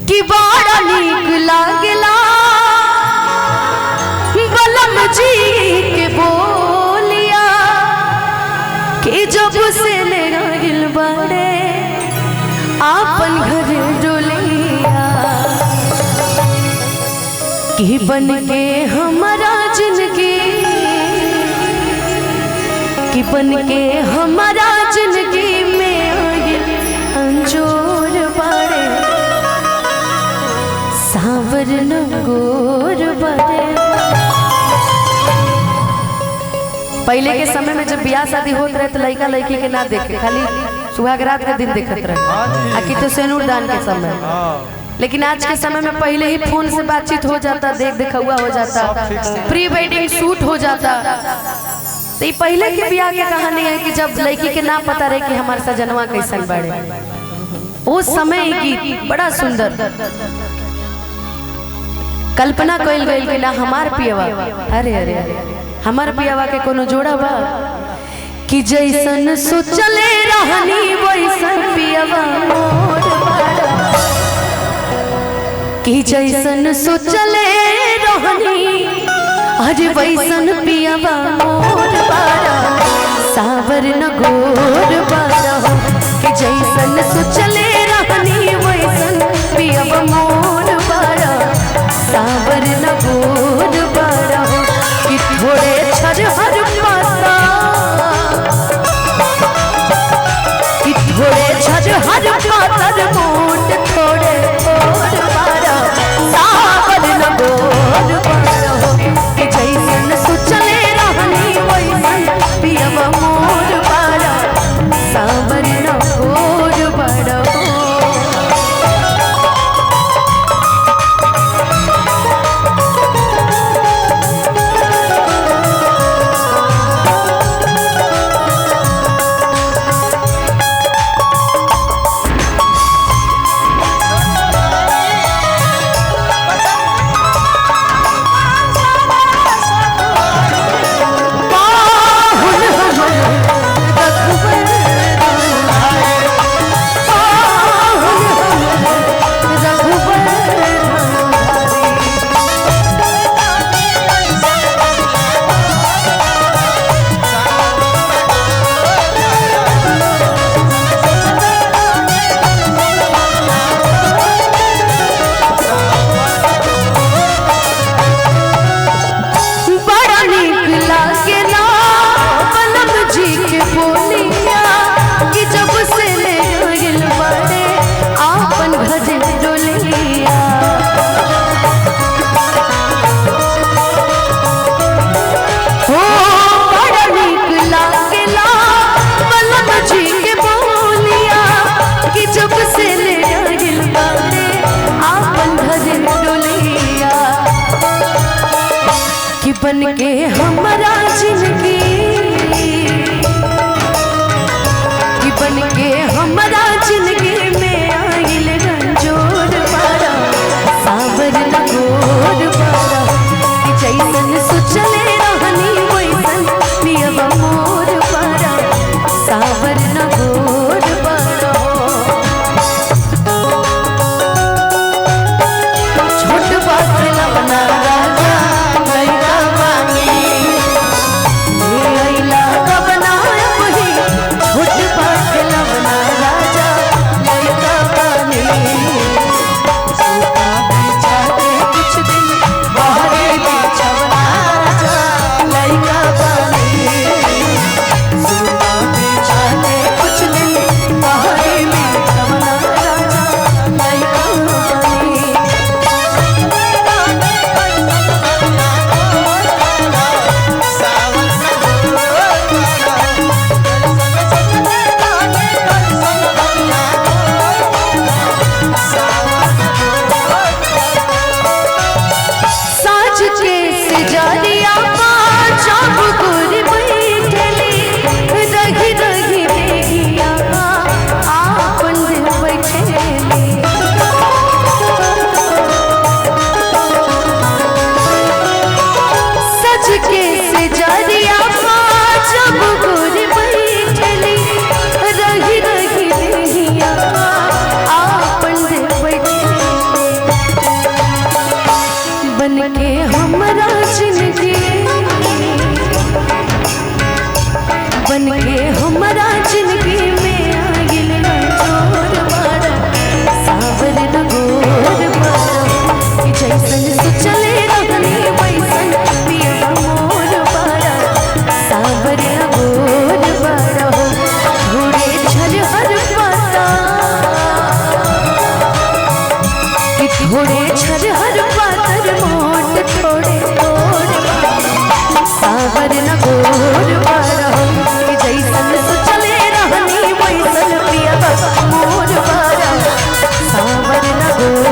कि बड़ा नीक लागला बलम जी के बोलिया कि जब से ले गइल बड़े आपन घर डोलिया कि बन के हमारा जिंदगी कि बन के हमारा जिंदगी में आगिल अंजोर बड़े सावर नगोर बड़े। पहले के समय में जब ब्याह शादी होत रहे तो लड़का लड़की के ना देखे, खाली सुहागरात के दिन देखत रहे, आकि तो सेनूर दान के समय। लेकिन आज के समय में पहले ही फोन से बातचीत हो जाता, देख दिखौआ हो जाता, प्री वेडिंग शूट हो जाता। तो ये पहले के ब्याह की कहानी है कि जब लड़की के ना पता रहे कि हमारे सजनवा कैसन बड़े। उस समय गीत बड़ा सुंदर कल्पना कइल गइल कि ना हमार पियवा, अरे अरे हमार पियवा के कोनो जोड़ा बा कि जैसन सोचले रहनी वैसन पियवा मोर बड़ा, कि जैसन सोचले रहनी अरे वैसन पियवा मोर बड़ा सावर नगोर बड़ा, कि जैसन सोचले रहनी वैसन पियवा मोर बड़ा सावर नगोर बड़ा, कि थोड़े छरहर पाता कि थोड़े छरहर पातर मोट थोड़े और बड़ा सावर नगोर बड़ा, कि जैसन सोचले रहनी वैसन पियवा मोर बड़ा सावर नगोर बड़ा। बन के हमारा जिंदगी कि बन के हमारा जिंदगी में आइल रंजोर बड़ा सावर नगोर बड़ा, कि जैसन सोचले रहनी वैसन पियवा मोर बड़ा सावर नगोर बड़ा। छोट बात न बना राजा लइका बानी थोड़े छरहर पातर मोट थोड़े सावर न गोर बरहो कि जैसन सोचले रहनी वैसन पिया मोर बरहो सावर न गोर